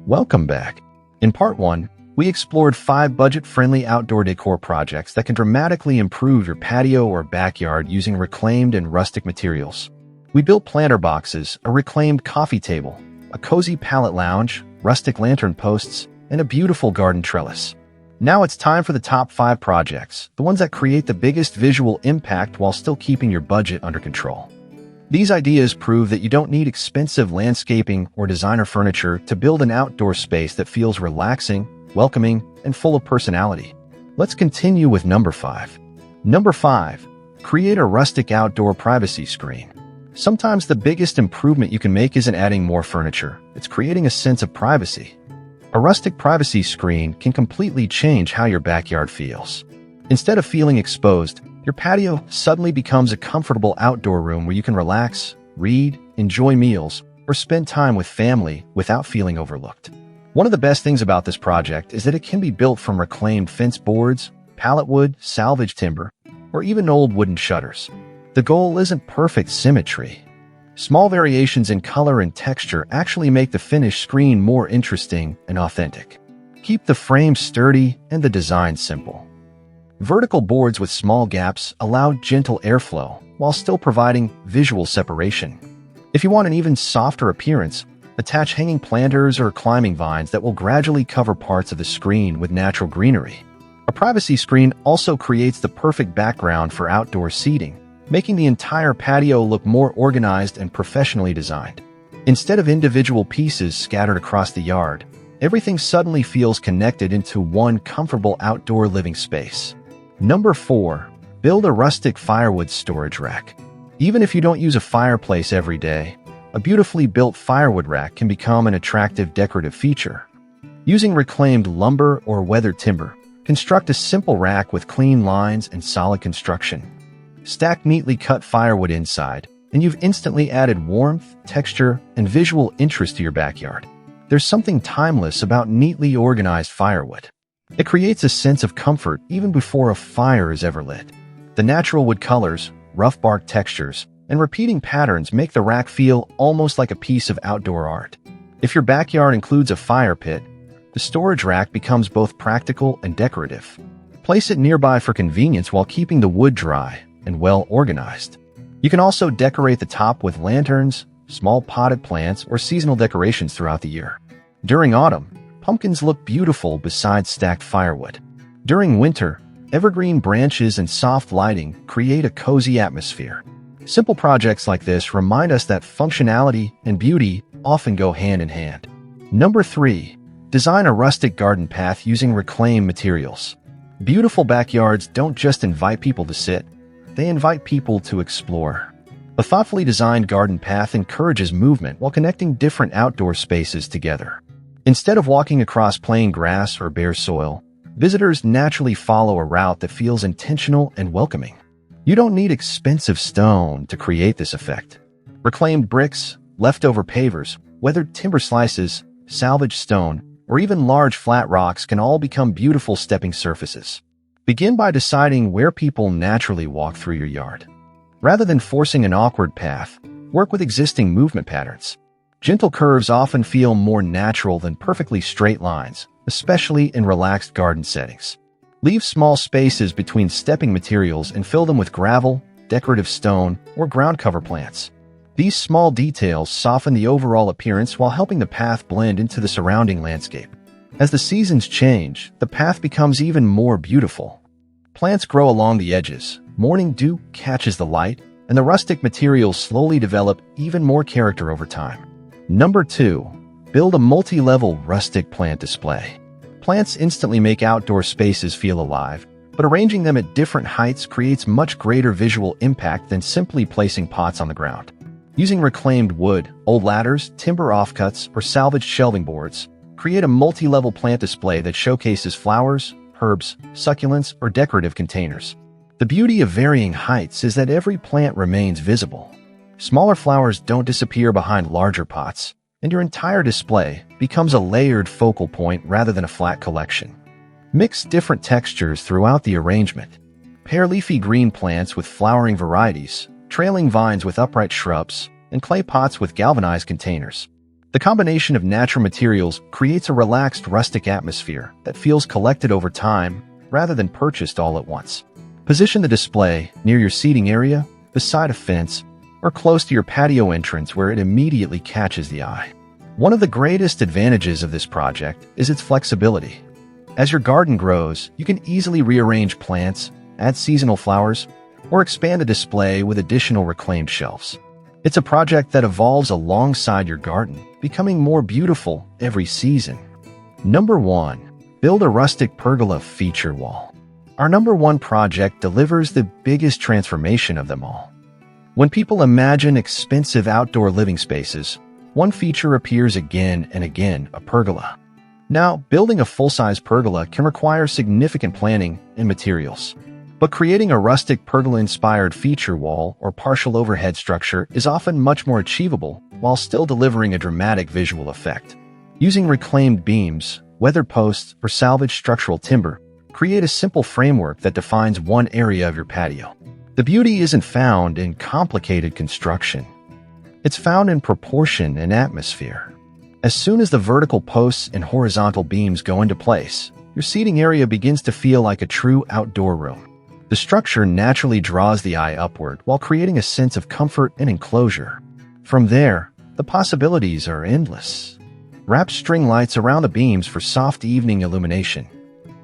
Welcome back. In part 1, we explored 5 budget-friendly outdoor decor projects that can dramatically improve your patio or backyard using reclaimed and rustic materials. We built planter boxes, a reclaimed coffee table, a cozy pallet lounge, rustic lantern posts, and a beautiful garden trellis. Now it's time for the top 5 projects, the ones that create the biggest visual impact while still keeping your budget under control. These ideas prove that you don't need expensive landscaping or designer furniture to build an outdoor space that feels relaxing, welcoming, and full of personality. Let's continue with number 5. Number 5. Create a rustic outdoor privacy screen. Sometimes the biggest improvement you can make isn't adding more furniture, it's creating a sense of privacy. A rustic privacy screen can completely change how your backyard feels. Instead of feeling exposed, your patio suddenly becomes a comfortable outdoor room where you can relax, read, enjoy meals, or spend time with family without feeling overlooked. One of the best things about this project is that it can be built from reclaimed fence boards, pallet wood, salvage timber, or even old wooden shutters. The goal isn't perfect symmetry. Small variations in color and texture actually make the finished screen more interesting and authentic. Keep the frame sturdy and the design simple. Vertical boards with small gaps allow gentle airflow while still providing visual separation. If you want an even softer appearance, attach hanging planters or climbing vines that will gradually cover parts of the screen with natural greenery. A privacy screen also creates the perfect background for outdoor seating, making the entire patio look more organized and professionally designed. Instead of individual pieces scattered across the yard, everything suddenly feels connected into one comfortable outdoor living space. Number 4. Build a rustic firewood storage rack. Even if you don't use a fireplace every day, a beautifully built firewood rack can become an attractive decorative feature. Using reclaimed lumber or weathered timber, construct a simple rack with clean lines and solid construction. Stack neatly cut firewood inside, and you've instantly added warmth, texture, and visual interest to your backyard. There's something timeless about neatly organized firewood. It creates a sense of comfort even before a fire is ever lit. The natural wood colors, rough bark textures, and repeating patterns make the rack feel almost like a piece of outdoor art. If your backyard includes a fire pit, the storage rack becomes both practical and decorative. Place it nearby for convenience while keeping the wood dry and well organized. You can also decorate the top with lanterns, small potted plants, or seasonal decorations throughout the year. During autumn, pumpkins look beautiful beside stacked firewood. During winter, evergreen branches and soft lighting create a cozy atmosphere. Simple projects like this remind us that functionality and beauty often go hand in hand. Number 3. Design a rustic garden path using reclaimed materials. Beautiful backyards don't just invite people to sit, they invite people to explore. A thoughtfully designed garden path encourages movement while connecting different outdoor spaces together. Instead of walking across plain grass or bare soil, visitors naturally follow a route that feels intentional and welcoming. You don't need expensive stone to create this effect. Reclaimed bricks, leftover pavers, weathered timber slices, salvaged stone, or even large flat rocks can all become beautiful stepping surfaces. Begin by deciding where people naturally walk through your yard. Rather than forcing an awkward path, work with existing movement patterns. Gentle curves often feel more natural than perfectly straight lines, especially in relaxed garden settings. Leave small spaces between stepping materials and fill them with gravel, decorative stone, or ground cover plants. These small details soften the overall appearance while helping the path blend into the surrounding landscape. As the seasons change, the path becomes even more beautiful. Plants grow along the edges, morning dew catches the light, and the rustic materials slowly develop even more character over time. Number 2. Build a multi-level rustic plant display. Plants instantly make outdoor spaces feel alive, but arranging them at different heights creates much greater visual impact than simply placing pots on the ground. Using reclaimed wood, old ladders, timber offcuts, or salvaged shelving boards, create a multi-level plant display that showcases flowers, herbs, succulents, or decorative containers. The beauty of varying heights is that every plant remains visible. Smaller flowers don't disappear behind larger pots, and your entire display becomes a layered focal point rather than a flat collection. Mix different textures throughout the arrangement. Pair leafy green plants with flowering varieties, trailing vines with upright shrubs, and clay pots with galvanized containers. The The combination of natural materials creates a relaxed rustic atmosphere that feels collected over time rather than purchased all at once. Position the display near your seating area, beside a fence, or close to your patio entrance where it immediately catches the eye. One of the greatest advantages of this project is its flexibility. As your garden grows, you can easily rearrange plants, add seasonal flowers, or expand the display with additional reclaimed shelves. It's a project that evolves alongside your garden, becoming more beautiful every season. Number 1. Build a rustic pergola feature wall. Our number 1 project delivers the biggest transformation of them all. When people imagine expensive outdoor living spaces, one feature appears again and again: a pergola. Now, building a full-size pergola can require significant planning and materials. But creating a rustic pergola-inspired feature wall or partial overhead structure is often much more achievable while still delivering a dramatic visual effect. Using reclaimed beams, weathered posts, or salvaged structural timber, create a simple framework that defines one area of your patio. The beauty isn't found in complicated construction. It's found in proportion and atmosphere. As soon as the vertical posts and horizontal beams go into place, your seating area begins to feel like a true outdoor room. The structure naturally draws the eye upward while creating a sense of comfort and enclosure. From there, the possibilities are endless. Wrap string lights around the beams for soft evening illumination.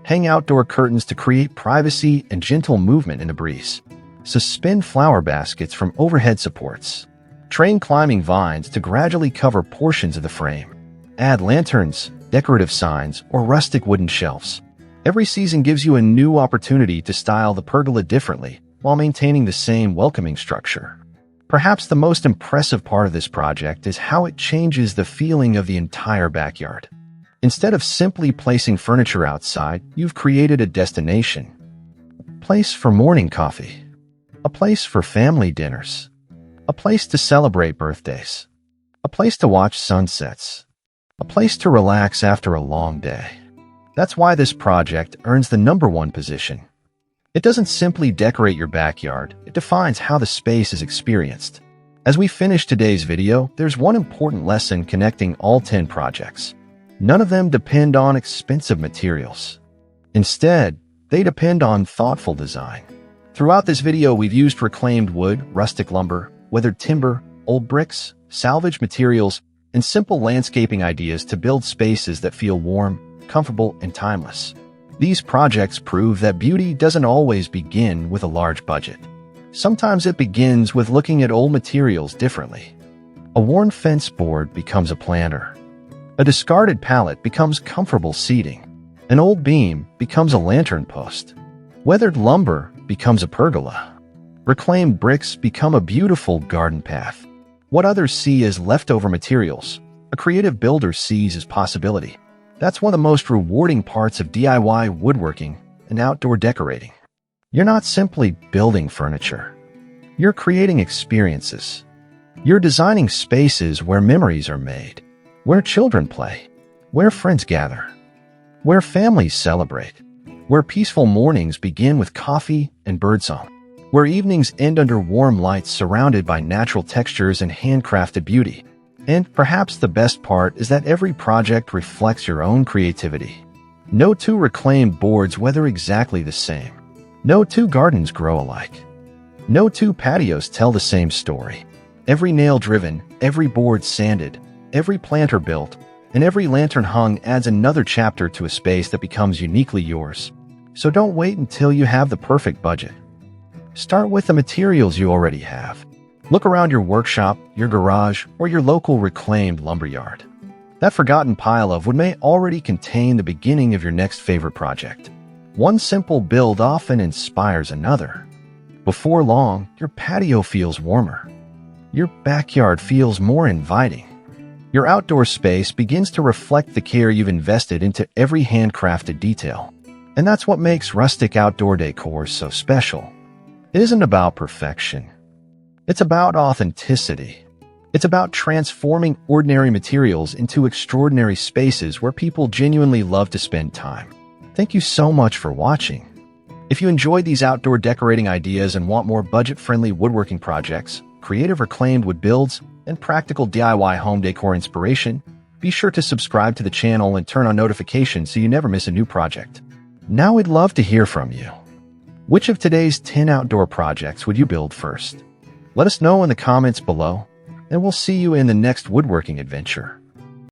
Hang outdoor curtains to create privacy and gentle movement in the breeze. Suspend flower baskets from overhead supports. Train climbing vines to gradually cover portions of the frame. Add lanterns, decorative signs, or rustic wooden shelves. Every season gives you a new opportunity to style the pergola differently while maintaining the same welcoming structure. Perhaps the most impressive part of this project is how it changes the feeling of the entire backyard. Instead of simply placing furniture outside, you've created a destination. A place for morning coffee. A place for family dinners. A place to celebrate birthdays. A place to watch sunsets. A place to relax after a long day. That's why this project earns the number 1 position. It doesn't simply decorate your backyard, it defines how the space is experienced. As we finish today's video, there's one important lesson connecting all 10 projects. None of them depend on expensive materials. Instead, they depend on thoughtful design. Throughout this video, we've used reclaimed wood, rustic lumber, weathered timber, old bricks, salvaged materials, and simple landscaping ideas to build spaces that feel warm, comfortable, and timeless. These projects prove that beauty doesn't always begin with a large budget. Sometimes it begins with looking at old materials differently. A worn fence board becomes a planter. A discarded pallet becomes comfortable seating. An old beam becomes a lantern post. Weathered lumber becomes a pergola. Reclaimed bricks become a beautiful garden path. What others see as leftover materials, a creative builder sees as possibility. That's one of the most rewarding parts of DIY woodworking and outdoor decorating. You're not simply building furniture. You're creating experiences. You're designing spaces where memories are made, where children play, where friends gather, where families celebrate, where peaceful mornings begin with coffee and birdsong, where evenings end under warm lights surrounded by natural textures and handcrafted beauty. And perhaps the best part is that every project reflects your own creativity. No 2 reclaimed boards weather exactly the same. No 2 gardens grow alike. No 2 patios tell the same story. Every nail driven, every board sanded, every planter built, and every lantern hung adds another chapter to a space that becomes uniquely yours. So don't wait until you have the perfect budget. Start with the materials you already have. Look around your workshop, your garage, or your local reclaimed lumberyard. That forgotten pile of wood may already contain the beginning of your next favorite project. One simple build often inspires another. Before long, your patio feels warmer. Your backyard feels more inviting. Your outdoor space begins to reflect the care you've invested into every handcrafted detail. And that's what makes rustic outdoor decor so special. It isn't about perfection. It's about authenticity. It's about transforming ordinary materials into extraordinary spaces where people genuinely love to spend time. Thank you so much for watching. If you enjoyed these outdoor decorating ideas and want more budget-friendly woodworking projects, creative reclaimed wood builds, and practical DIY home decor inspiration, be sure to subscribe to the channel and turn on notifications so you never miss a new project. Now we'd love to hear from you. Which of today's 10 outdoor projects would you build first? Let us know in the comments below, and we'll see you in the next woodworking adventure.